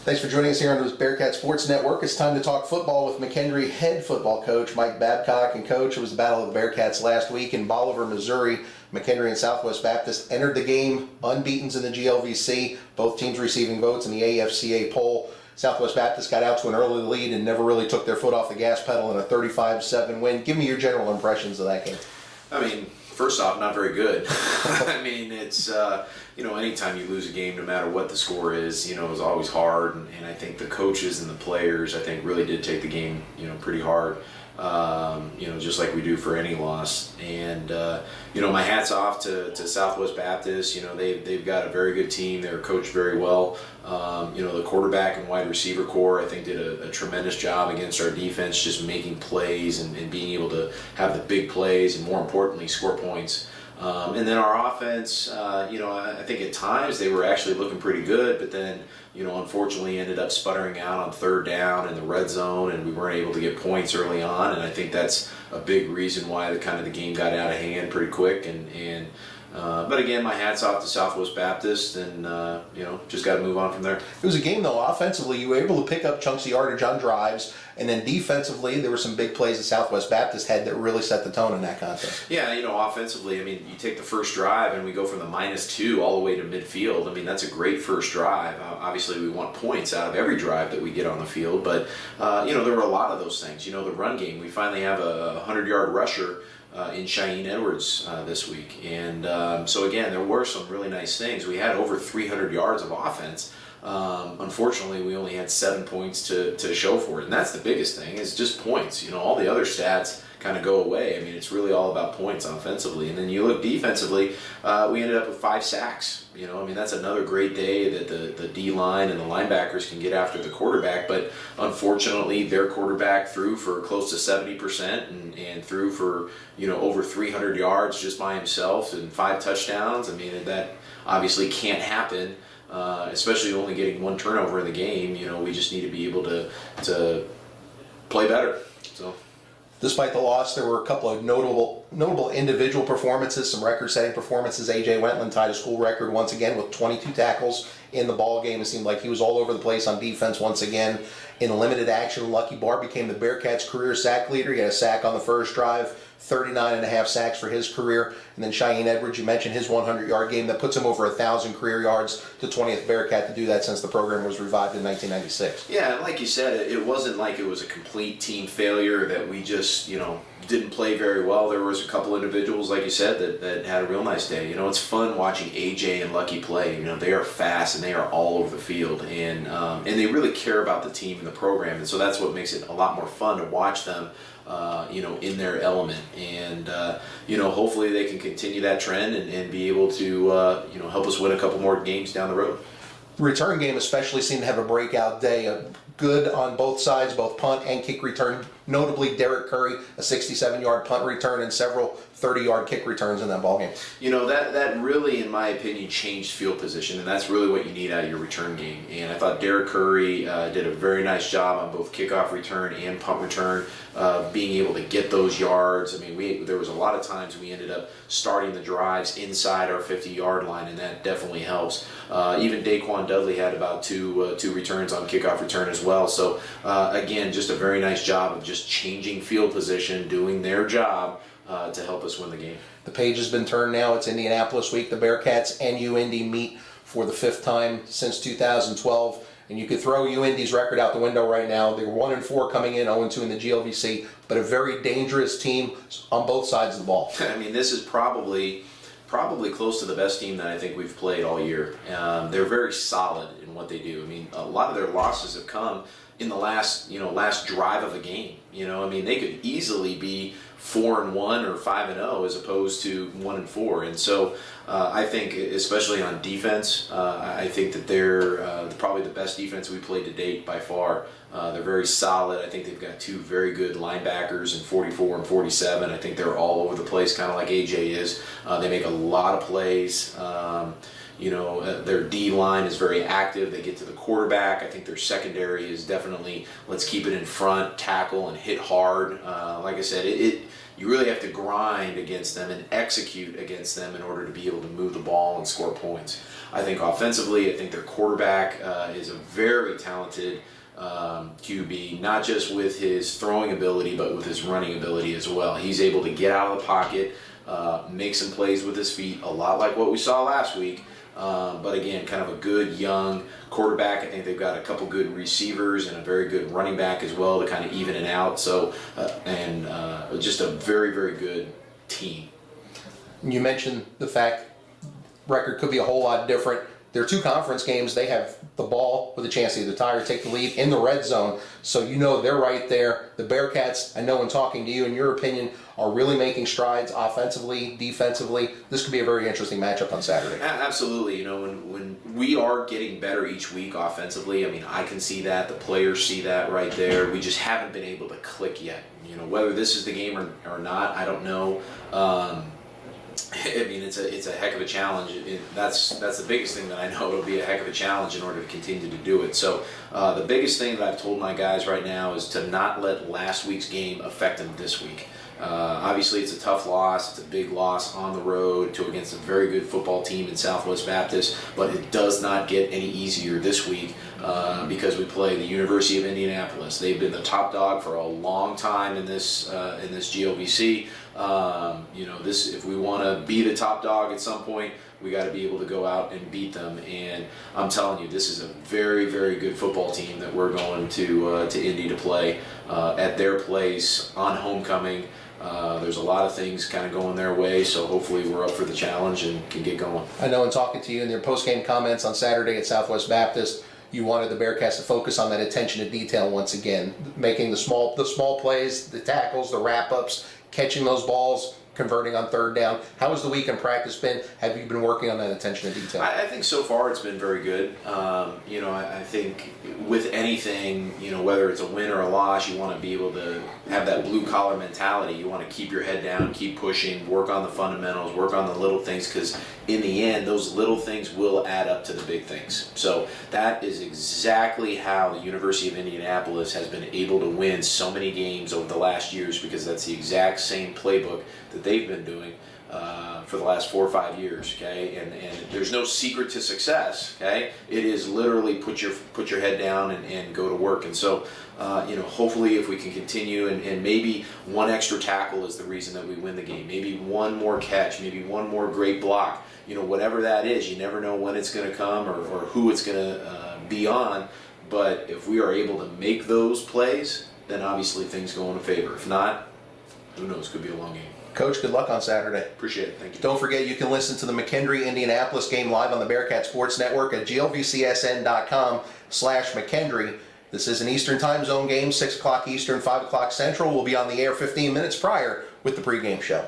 Thanks for joining us here on the Bearcat Sports Network. It's time to talk football with McKendree head football coach Mike Babcock. And coach, it was the Battle of the Bearcats last week in Bolivar, Missouri. McKendree and Southwest Baptist entered the game unbeaten in the GLVC, both teams receiving votes in the AFCA poll. Southwest Baptist got out to an early lead and never really took their foot off the gas pedal in a 35-7 win. Give me your general impressions of that game. I mean, first off, not very good. I mean, it's, anytime you lose a game, no matter what the score is, it's always hard. And I think the coaches and the players, I think, really did take the game, pretty hard, just like we do for any loss. And, my hat's off to Southwest Baptist. They've got a very good team. They're coached very well. The quarterback and wide receiver core, I think, did a tremendous job against our defense, just making plays and being able to have the big plays and, more importantly, score points. And then our offense, I think at times they were actually looking pretty good, but then, unfortunately ended up sputtering out on third down in the red zone, and we weren't able to get points early on. And I think that's a big reason why the game got out of hand pretty quick. But again, my hat's off to Southwest Baptist, and just got to move on from there. It was a game, though. Offensively, you were able to pick up chunks of yardage on drives, and then defensively, there were some big plays that Southwest Baptist had that really set the tone in that contest. Yeah, offensively, I mean, you take the first drive, and we go from the -2 all the way to midfield. I mean, that's a great first drive. Obviously, we want points out of every drive that we get on the field, but there were a lot of those things. The run game, we finally have a 100-yard rusher in Cheyenne Edwards this week. And so again, there were some really nice things. We had over 300 yards of offense. Unfortunately, we only had 7 points to show for it. And that's the biggest thing, is just points. All the other stats kind of go away. I mean, it's really all about points offensively. And then you look defensively, we ended up with 5 sacks. That's another great day that the D-line and the linebackers can get after the quarterback. But unfortunately, their quarterback threw for close to 70% and threw for, over 300 yards just by himself and 5 touchdowns. I mean, that obviously can't happen, especially only getting 1 turnover in the game. We just need to be able to play better. So. Despite the loss, there were a couple of notable individual performances, some record-setting performances. A.J. Wentland tied a school record once again with 22 tackles in the ball game. It seemed like he was all over the place on defense once again. In limited action, Lucky Barr became the Bearcats' career sack leader. He had a sack on the first drive, 39.5 sacks for his career. And then Cheyenne Edwards, you mentioned his 100-yard game. That puts him over 1,000 career yards, the 20th Bearcat to do that since the program was revived in 1996. Yeah, and like you said, it wasn't like it was a complete team failure that we just, didn't play very well. There was a couple individuals, like you said, that had a real nice day. It's fun watching AJ and Lucky play. They are fast and they are all over the field, and they really care about the team and the program, and so that's what makes it a lot more fun to watch them, in their element. And hopefully they can continue that trend and be able to help us win a couple more games down the road. The return game especially seemed to have a breakout day. Good on both sides, both punt and kick return. Notably, Derek Curry, a 67-yard punt return and several 30-yard kick returns in that ballgame. That really, in my opinion, changed field position, and that's really what you need out of your return game. And I thought Derek Curry did a very nice job on both kickoff return and punt return, being able to get those yards. I mean, there was a lot of times we ended up starting the drives inside our 50-yard line, and that definitely helps. Even Daquan Dudley had about two returns on kickoff return as well. So again, just a very nice job of just changing field position, doing their job to help us win the game. The page has been turned now. It's Indianapolis week. The Bearcats and UIndy meet for the 5th time since 2012. And you could throw UIndy's record out the window right now. They were 1-4 coming in, 0-2 in the GLVC, but a very dangerous team on both sides of the ball. I mean, this is probably close to the best team that I think we've played all year. They're very solid in what they do. I mean, a lot of their losses have come in the last drive of a game. They could easily be 4-1 or 5-0 as opposed to 1-4. And so I think, especially on defense, I think that they're probably the best defense we played to date by far. They're very solid. I think they've got 2 very good linebackers in 44 and 47. I think they're all over the place, kind of like AJ is. They make a lot of plays. Their D-line is very active. They get to the quarterback. I think their secondary is definitely, let's keep it in front, tackle, and hit hard. Like I said, you really have to grind against them and execute against them in order to be able to move the ball and score points. I think offensively, I think their quarterback is a very talented QB, not just with his throwing ability, but with his running ability as well. He's able to get out of the pocket, make some plays with his feet, a lot like what we saw last week. But again, kind of a good young quarterback. I think they've got a couple good receivers and a very good running back as well to kind of even it out. So, just a very, very good team. You mentioned the fact record could be a whole lot different. There are two conference games. They have the ball with a chance to either tie or take the lead in the red zone. So you know they're right there. The Bearcats, I know in talking to you, in your opinion, are really making strides offensively, defensively. This could be a very interesting matchup on Saturday. Absolutely. You know, when we are getting better each week offensively, I mean, I can see that. The players see that right there. We just haven't been able to click yet. You know, whether this is the game or not, I don't know. I mean, it's a heck of a challenge. That's the biggest thing that I know. It'll be a heck of a challenge in order to continue to do it. So the biggest thing that I've told my guys right now is to not let last week's game affect them this week. Obviously, it's a tough loss. It's a big loss on the road against a very good football team in Southwest Baptist, but it does not get any easier this week because we play the University of Indianapolis. They've been the top dog for a long time in this GLVC. You know, if we want to be the top dog at some point, we got to be able to go out and beat them. And I'm telling you, this is a very, very good football team that we're going to Indy to play at their place on homecoming. There's a lot of things kind of going their way, so hopefully we're up for the challenge and can get going. I know in talking to you in your post-game comments on Saturday at Southwest Baptist, you wanted the Bearcats to focus on that attention to detail once again, making the small plays, the tackles, the wrap-ups, catching those balls, converting on third down. How has the week in practice been? Have you been working on that attention to detail? I think so far it's been very good. You know, I think with anything, you know, whether it's a win or a loss, you want to be able to have that blue-collar mentality. You want to keep your head down, keep pushing, work on the fundamentals, work on the little things, because in the end, those little things will add up to the big things. So that is exactly how the University of Indianapolis has been able to win so many games over the last years, because that's the exact same playbook that they've been doing for the last 4 or 5 years. Okay, and there's no secret to success. Okay, it is literally put your head down and go to work. And so you know, hopefully if we can continue, and maybe one extra tackle is the reason that we win the game, maybe one more catch, maybe one more great block, you know, whatever that is. You never know when it's going to come or who it's going to be on, but if we are able to make those plays, then obviously things go in favor. If not, who knows, could be a long game. Coach, good luck on Saturday. Appreciate it. Thank you. Don't forget, you can listen to the McKendree Indianapolis game live on the Bearcat Sports Network at glvcsn.com/McKendree. This is an Eastern Time Zone game, 6 o'clock Eastern, 5 o'clock Central. We'll be on the air 15 minutes prior with the pregame show.